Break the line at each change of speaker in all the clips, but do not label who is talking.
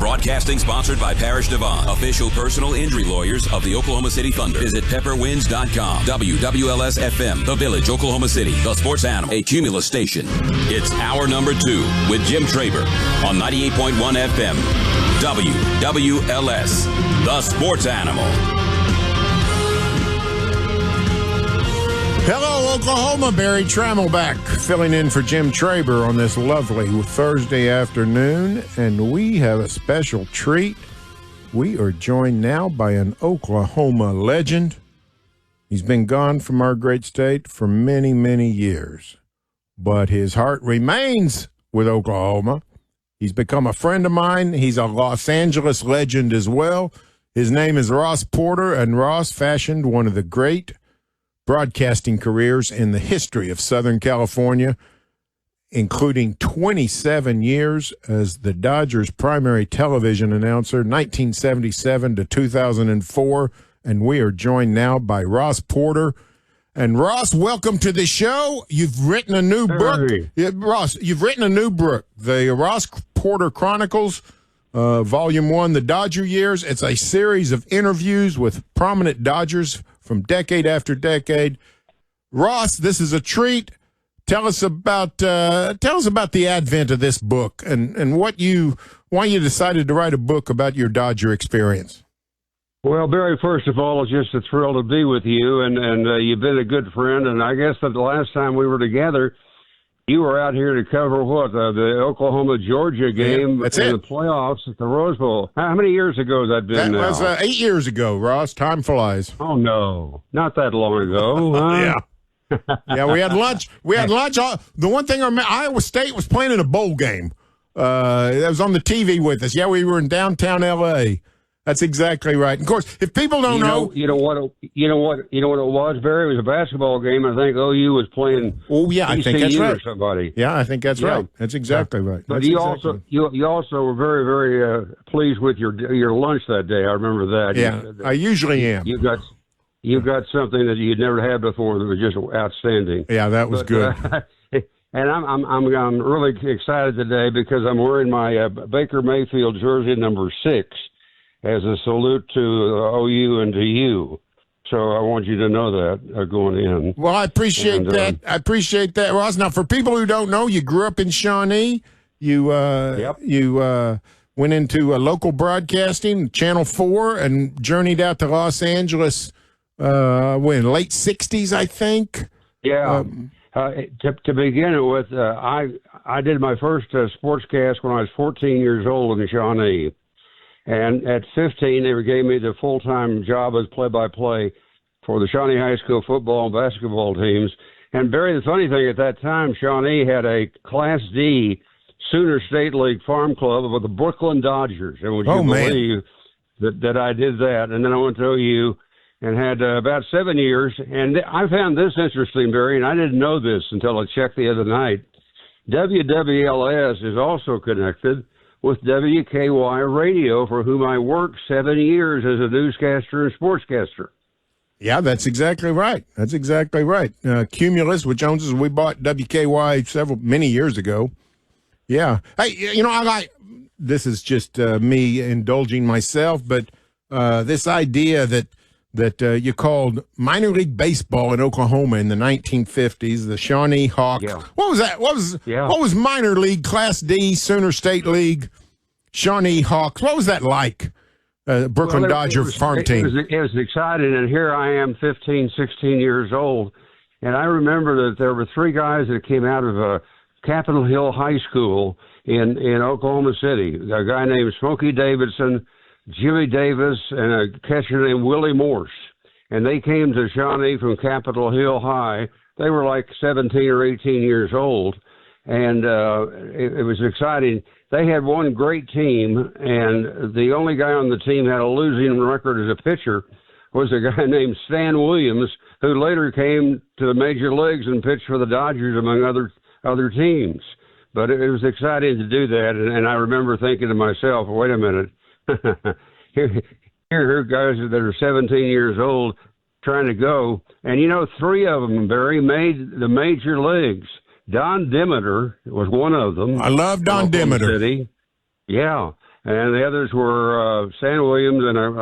Broadcasting sponsored by Parrish Devon, official personal injury lawyers of the Oklahoma City Thunder. Visit pepperwinds.com. WWLS FM, The Village, Oklahoma City, the sports animal, a Cumulus station. It's hour number 2 with Jim Traber on 98.1 FM. WWLS, the sports animal.
Hello, Oklahoma. Barry Tramel back, filling in for Jim Traber on this lovely Thursday afternoon, and we have a special treat. We are joined now by an Oklahoma legend. He's been gone from our great state for many, many years, but his heart remains with Oklahoma. He's become a friend of mine. He's a Los Angeles legend as well. His name is Ross Porter, and Ross fashioned one of the great broadcasting careers in the history of Southern California, including 27 years as the Dodgers' primary television announcer, 1977 to 2004. And we are joined now by Ross Porter. And Ross, welcome to the show. You've written a new book. Yeah, Ross, you've written a new book, the Ross Porter Chronicles, Volume 1, The Dodger Years. It's a series of interviews with prominent Dodgers from decade after decade. Ross, this is a treat. Tell us about the advent of this book and why you decided to write a book about your Dodger experience.
Well, Barry, first of all, it's just a thrill to be with you, and you've been a good friend. And I guess that the last time we were together, you were out here to cover the Oklahoma-Georgia game in the playoffs at the Rose Bowl. How many years ago has that been now?
That was 8 years ago, Ross. Time flies.
Oh, no. Not that long ago. Huh?
Yeah, we had lunch. The one thing Iowa State was playing in a bowl game. That was on the TV with us. Yeah, we were in downtown L.A. That's exactly right. Of course, if people don't know,
you know what it was, Barry? It was a basketball game. I think OU was playing.
Oh yeah, I think that's right.
Or somebody.
Yeah, I think that's right. That's exactly right.
But you also were very, very pleased with your lunch that day. I remember that.
Yeah, I usually am.
You got something that you'd never had before that was just outstanding.
Yeah, that was good.
And I'm really excited today because I'm wearing my Baker Mayfield jersey number 6. As a salute to OU and to you. So I want you to know that going in.
Well, I appreciate that. I appreciate that, Ross. Now, for people who don't know, you grew up in Shawnee. You went into local broadcasting, Channel 4, and journeyed out to Los Angeles late 60s, I think.
Yeah. To begin with, I did my first sportscast when I was 14 years old in Shawnee. And at 15, they gave me the full-time job as play-by-play for the Shawnee High School football and basketball teams. And Barry, the funny thing, at that time, Shawnee had a Class D Sooner State League farm club with the Brooklyn Dodgers. And would you believe that I did that? And then I went to OU and had about 7 years. And I found this interesting, Barry, and I didn't know this until I checked the other night. WWLS is also connected with WKY Radio, for whom I worked 7 years as a newscaster and sportscaster.
Yeah, that's exactly right. Cumulus with Joneses, we bought WKY many years ago. Yeah. Hey, this is just me indulging myself, but this idea that you called minor league baseball in Oklahoma in the 1950s, the Shawnee Hawks. Yeah. What was that? What was minor league, Class D, Sooner State League, Shawnee Hawks? What was that like? Brooklyn Dodger farm team.
It was exciting, and here I am, 15, 16 years old, and I remember that there were 3 guys that came out of Capitol Hill High School in Oklahoma City. A guy named Smokey Davidson, Jimmy Davis, and a catcher named Willie Morse. And they came to Shawnee from Capitol Hill High. They were like 17 or 18 years old. And it was exciting. They had one great team, and the only guy on the team had a losing record as a pitcher was a guy named Stan Williams, who later came to the major leagues and pitched for the Dodgers, among other teams. But it was exciting to do that. And I remember thinking to myself, wait a minute. Here are guys that are 17 years old trying to go. And, 3 of them, Barry, made the major leagues. Don Demeter was one of them.
I love Don Demeter.
City. Yeah. and the others were Stan Williams and an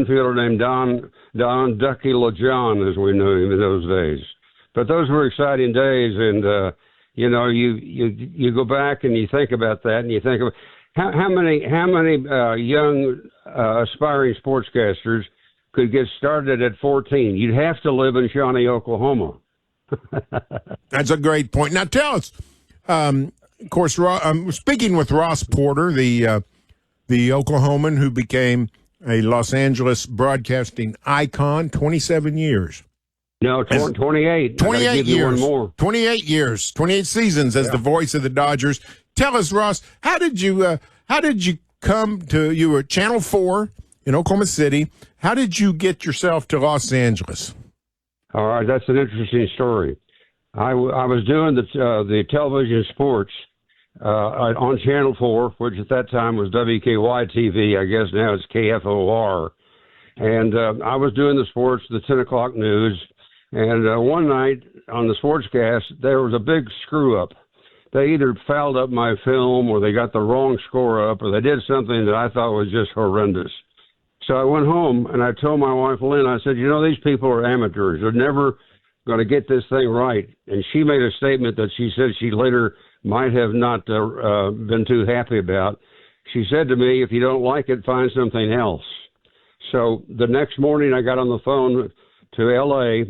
infielder named Don Ducky LeJohn, as we knew him in those days. But those were exciting days, and you go back and you think about that, and you think of how many young aspiring sportscasters could get started at 14. You'd have to live in Shawnee, Oklahoma.
That's a great point. Now tell us, of course, speaking with Ross Porter, the Oklahoman who became a Los Angeles broadcasting icon, 27 years.
No, 28.
28 years.
One more.
28 years. 28 seasons as the voice of the Dodgers. Tell us, Ross, how did you come to? You were at Channel 4 in Oklahoma City. How did you get yourself to Los Angeles?
All right, that's an interesting story. I was doing the television sports on Channel 4, which at that time was WKY-TV. I guess now it's KFOR. And I was doing the sports, the 10 o'clock news. And one night on the sportscast, there was a big screw-up. They either fouled up my film or they got the wrong score up or they did something that I thought was just horrendous. So I went home and I told my wife, Lynn, I said, these people are amateurs. They're never going to get this thing right. And she made a statement that she said she later might have not been too happy about. She said to me, if you don't like it, find something else. So the next morning I got on the phone to L.A.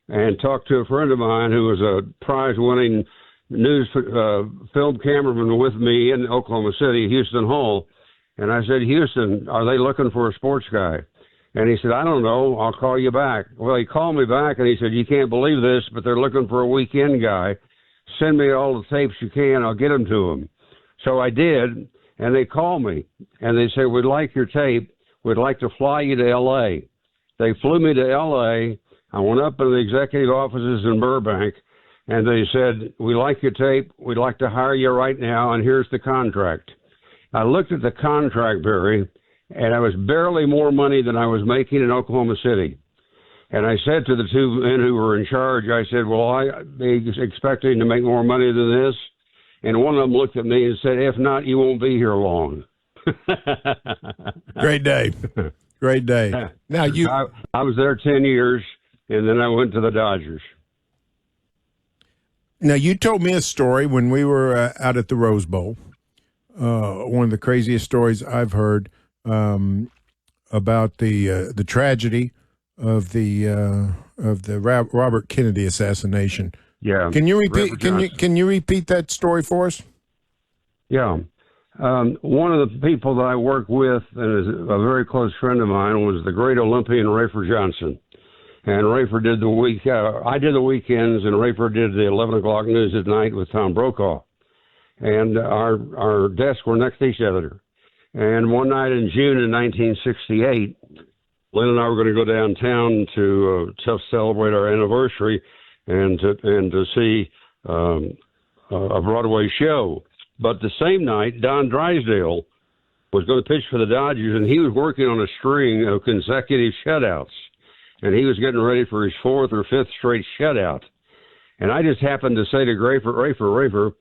and talked to a friend of mine who was a prize-winning news film cameraman with me in Oklahoma City, Houston Hall. And I said, Houston, are they looking for a sports guy? And he said, I don't know. I'll call you back. Well, he called me back, and he said, you can't believe this, but they're looking for a weekend guy. Send me all the tapes you can. I'll get them to them. So I did, and they called me, and they said, we'd like your tape. We'd like to fly you to L.A. They flew me to L.A. I went up in the executive offices in Burbank, and they said, we like your tape. We'd like to hire you right now, and here's the contract. I looked at the contract, Barry, and it was barely more money than I was making in Oklahoma City. And I said to the two men who were in charge, I said, well, I'd be expecting to make more money than this. And one of them looked at me and said, if not, you won't be here long.
Great day. Great day. Now
I was there 10 years, and then I went to the Dodgers.
Now, you told me a story when we were out at the Rose Bowl. One of the craziest stories I've heard about the tragedy of the Robert Kennedy assassination.
Yeah.
Can you repeat? Can you repeat that story for us?
Yeah. One of the people that I work with and is a very close friend of mine was the great Olympian Rafer Johnson. And Rafer did I did the weekends, and Rafer did the 11 o'clock news at night with Tom Brokaw. And our desks were next to each other. And one night in June in 1968, Lynn and I were going to go downtown to celebrate our anniversary and to see a Broadway show. But the same night, Don Drysdale was going to pitch for the Dodgers, and he was working on a string of consecutive shutouts. And he was getting ready for his fourth or fifth straight shutout. And I just happened to say to Rafer,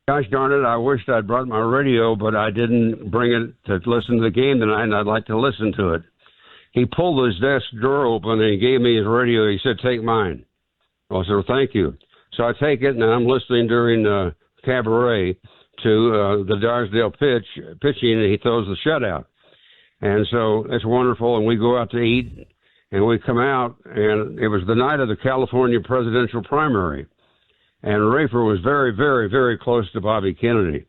gosh darn it, I wished I'd brought my radio, but I didn't bring it to listen to the game tonight, and I'd like to listen to it. He pulled his desk drawer open, and he gave me his radio. He said, take mine. I said, well, thank you. So I take it, and I'm listening during Cabaret to the Drysdale pitching, and he throws the shutout. And so it's wonderful, and we go out to eat, and we come out, and it was the night of the California presidential primary. And Rafer was very, very, very close to Bobby Kennedy.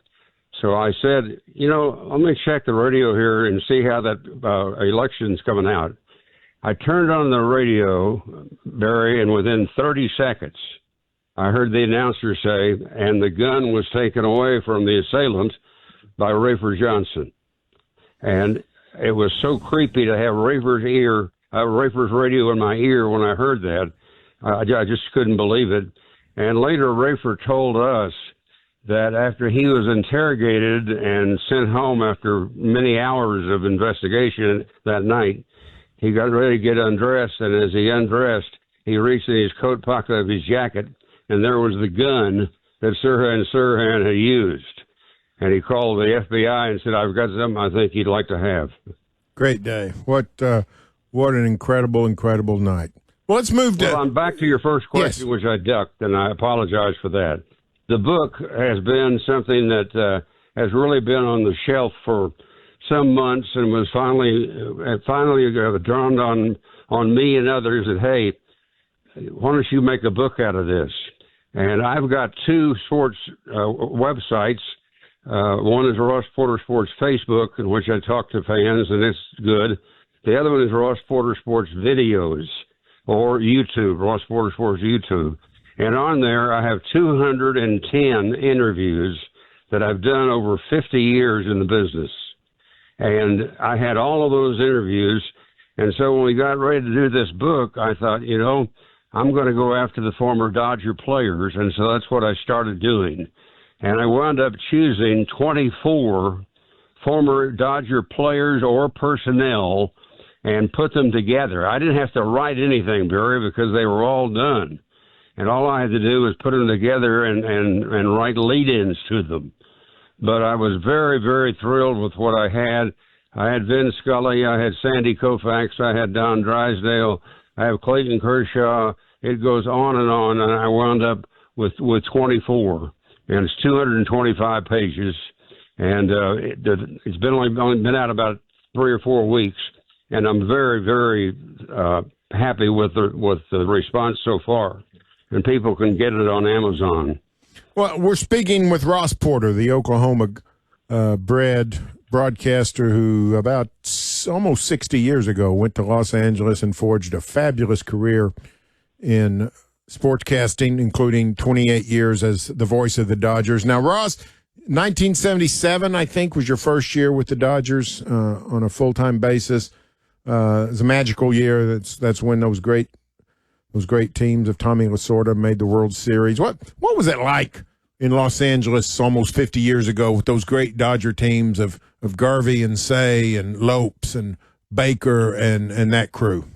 So I said, let me check the radio here and see how that election's coming out. I turned on the radio, Barry, and within 30 seconds, I heard the announcer say, and the gun was taken away from the assailant by Rafer Johnson. And it was so creepy to have Rafer's radio in my ear when I heard that. I just couldn't believe it. And later, Rafer told us that after he was interrogated and sent home after many hours of investigation that night, he got ready to get undressed, and as he undressed, he reached in his coat pocket of his jacket, and there was the gun that Sirhan had used. and he called the FBI and said, "I've got something I think you'd like to have."
Great day. What an incredible night. Well, let's move to.
Well, I'm back to your first question,
Yes.
which I ducked, and I apologize for that. The book has been something that has really been on the shelf for some months, and was finally dawned on me and others that, hey, why don't you make a book out of this? And I've got two sports websites. One is Ross Porter Sports Facebook, in which I talk to fans, and it's good. The other one is Ross Porter Sports Videos, or YouTube, Ross Porter Sports YouTube. And on there, I have 210 interviews that I've done over 50 years in the business. And I had all of those interviews. And so when we got ready to do this book, I thought, I'm going to go after the former Dodger players. And so that's what I started doing. And I wound up choosing 24 former Dodger players or personnel and put them together. I didn't have to write anything, Barry, because they were all done. And all I had to do was put them together and write lead-ins to them. But I was very, very thrilled with what I had. I had Vin Scully, I had Sandy Koufax, I had Don Drysdale, I have Clayton Kershaw. It goes on, and I wound up with 24. And it's 225 pages. And it's only been out about 3 or 4 weeks. And I'm very, very happy with the response so far. And people can get it on Amazon.
Well, we're speaking with Ross Porter, the Oklahoma bred broadcaster who about almost 60 years ago went to Los Angeles and forged a fabulous career in sportscasting, including 28 years as the voice of the Dodgers. Now, Ross, 1977, I think, was your first year with the Dodgers on a full-time basis. It was a magical year. That's when those great teams of Tommy Lasorda made the World Series. What was it like in Los Angeles almost 50 years ago with those great Dodger teams of Garvey and Say and Lopes and Baker and that crew?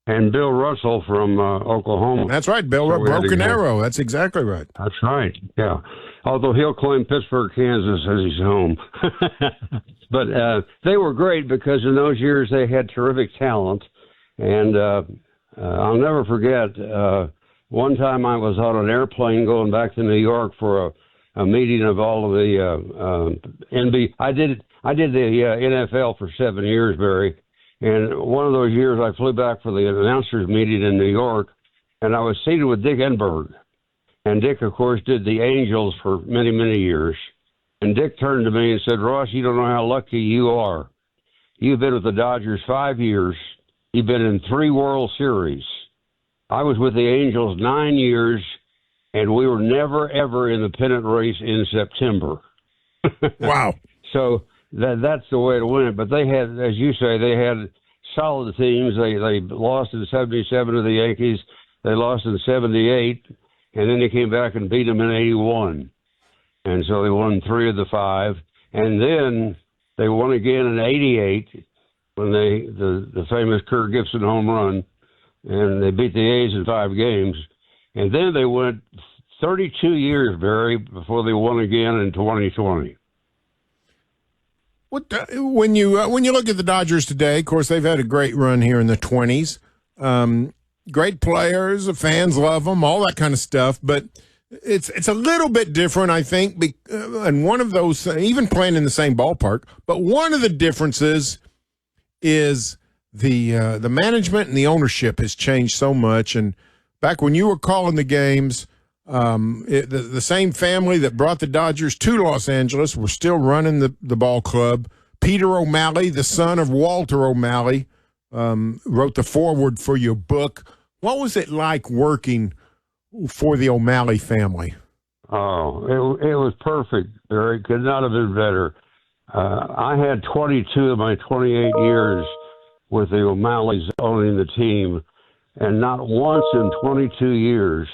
And Bill Russell from Oklahoma.
That's right, Bill Broken Arrow. That's exactly right.
That's right, yeah. Although he'll claim Pittsburgh, Kansas as his home. But they were great because in those years they had terrific talent. And I'll never forget, one time I was on an airplane going back to New York for a meeting of all of the NBA. I did the NFL for 7 years, Barry. And one of those years I flew back for the announcers meeting in New York, and I was seated with Dick Enberg. And Dick, of course, did the Angels for many, many years. And Dick turned to me and said, "Ross, you don't know how lucky you are. You've been with the Dodgers 5 years. You've been in 3 World Series. I was with the Angels 9 years, and we were never, ever in the pennant race in September."
Wow.
So that's the way it went. But they had, as you say, they had solid teams. They lost in 77 to the Yankees. They lost in 78, and then they came back and beat them in 81. And so they won 3 of the 5. And then they won again in 88 when the famous Kirk Gibson home run, and they beat the A's in 5 games. And then they went 32 years, Barry, before they won again in 2020.
When you look at the Dodgers today, of course, they've had a great run here in the 20s. Great players, the fans love them, all that kind of stuff. But it's a little bit different, I think. And one of those, even playing in the same ballpark, but one of the differences is the management and the ownership has changed so much. And back when you were calling the games, the same family that brought the Dodgers to Los Angeles were still running the ball club. Peter O'Malley, the son of Walter O'Malley, wrote the foreword for your book. What was it like working for the O'Malley family?
Oh, it was perfect, Barry. Could not have been better. I had 22 of my 28 years with the O'Malleys owning the team, and not once in 22 years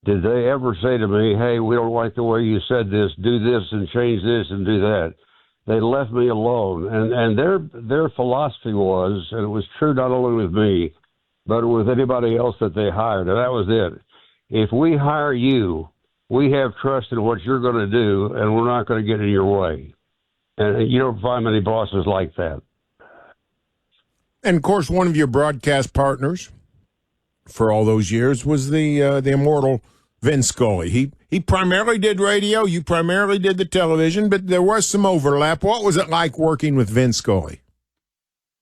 did they ever say to me, "Hey, we don't like the way you said this, do this and change this and do that." They left me alone. And their philosophy was, and it was true not only with me, but with anybody else that they hired, and that was it. If we hire you, we have trust in what you're going to do, and we're not going to get in your way. And you don't find many bosses like that.
And, of course, one of your broadcast partners for all those years was the immortal Vin Scully. He primarily did radio. You primarily did the television, but there was some overlap. What was it like working with Vin Scully?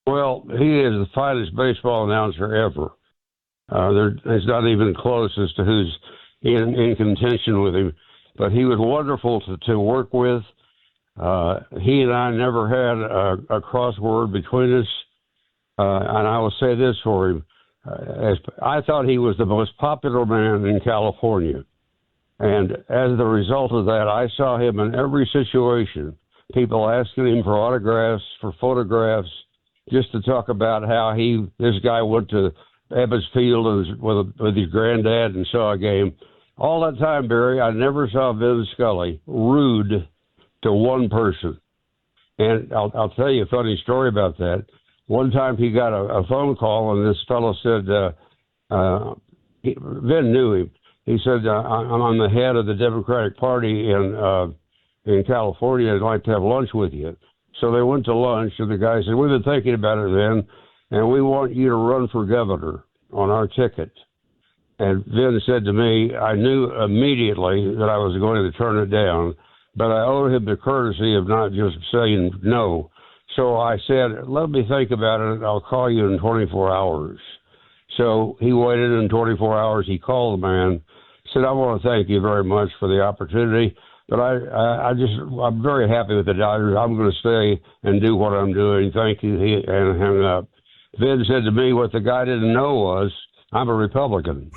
Well, he is the finest baseball announcer ever. There's not even close as to who's in contention with him. But he was wonderful to work with. He and I never had a crossword between us. And I will say this for him. I thought he was the most popular man in California. And as the result of that, I saw him in every situation. People asking him for autographs, for photographs, just to talk about how this guy went to Ebbets Field with his granddad and saw a game. All that time, Barry, I never saw Vin Scully rude to one person. And I'll tell you a funny story about that. One time he got a phone call, and this fellow said, Vin knew him. He said, I'm the head of the Democratic Party in California. I'd like to have lunch with you. So they went to lunch, and the guy said, we've been thinking about it, Vin, and we want you to run for governor on our ticket. And Vin said to me, I knew immediately that I was going to turn it down, but I owed him the courtesy of not just saying no. So I said, let me think about it. I'll call you in 24 hours. So he waited in 24 hours. He called the man, said, I want to thank you very much for the opportunity, but I'm very happy with the Dodgers. I'm going to stay and do what I'm doing. Thank you. And hung up. Vin said to me, what the guy didn't know was I'm a Republican.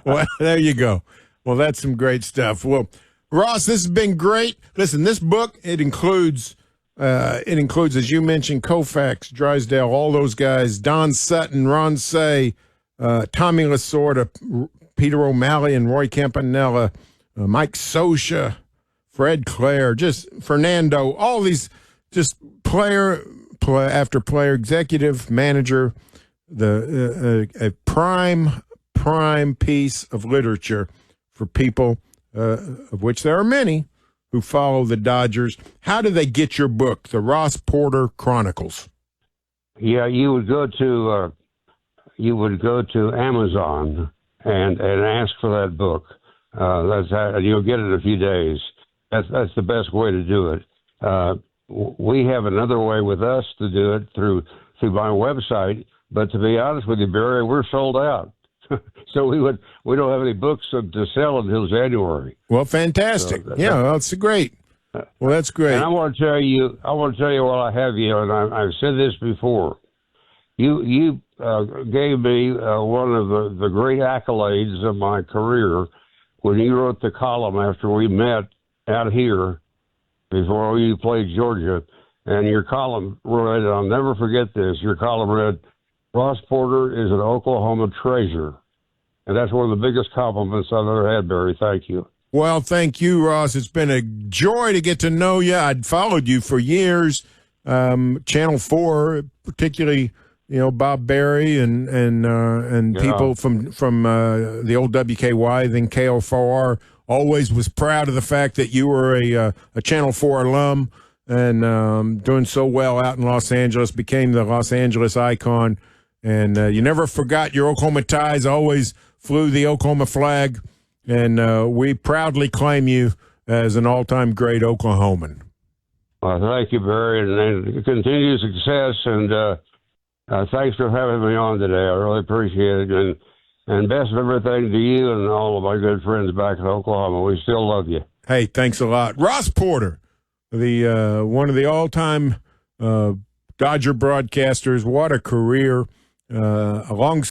Well, there you go. Well, that's some great stuff. Well, Ross, this has been great. Listen, this book, it includes, as you mentioned, Koufax, Drysdale, all those guys, Don Sutton, Ron Say, Tommy Lasorda, Peter O'Malley, and Roy Campanella, Mike Scioscia, Fred Clare, just Fernando, all these, just player after player, executive, manager, a prime piece of literature for people, of which there are many, who follow the Dodgers. How do they get your book, The Ross Porter Chronicles?
Yeah, you would go to Amazon and ask for that book. You'll get it in a few days. That's the best way to do it. We have another way with us to do it through my website. But to be honest with you, Barry, we're sold out. So we don't have any books to sell until January.
Well, fantastic. That's great. Well, that's great.
And I want to tell you while I have you, and I've said this before. You gave me one of the great accolades of my career when you wrote the column after we met out here before you played Georgia. And your column read, and I'll never forget this, your column read, Ross Porter is an Oklahoma treasure. And that's one of the biggest compliments I've ever had, Barry. Thank you.
Well, thank you, Ross. It's been a joy to get to know you. I'd followed you for years. Channel 4, particularly, Bob Berry and people from the old WKY, then KO4R, always was proud of the fact that you were a Channel 4 alum and doing so well out in Los Angeles, became the Los Angeles icon. And you never forgot your Oklahoma ties, always flew the Oklahoma flag, and we proudly claim you as an all-time great Oklahoman.
Well, thank you, Barry, and continued success, and thanks for having me on today. I really appreciate it, and best of everything to you and all of my good friends back in Oklahoma. We still love you.
Hey, thanks a lot. Ross Porter, the one of the all-time Dodger broadcasters. What a career. Along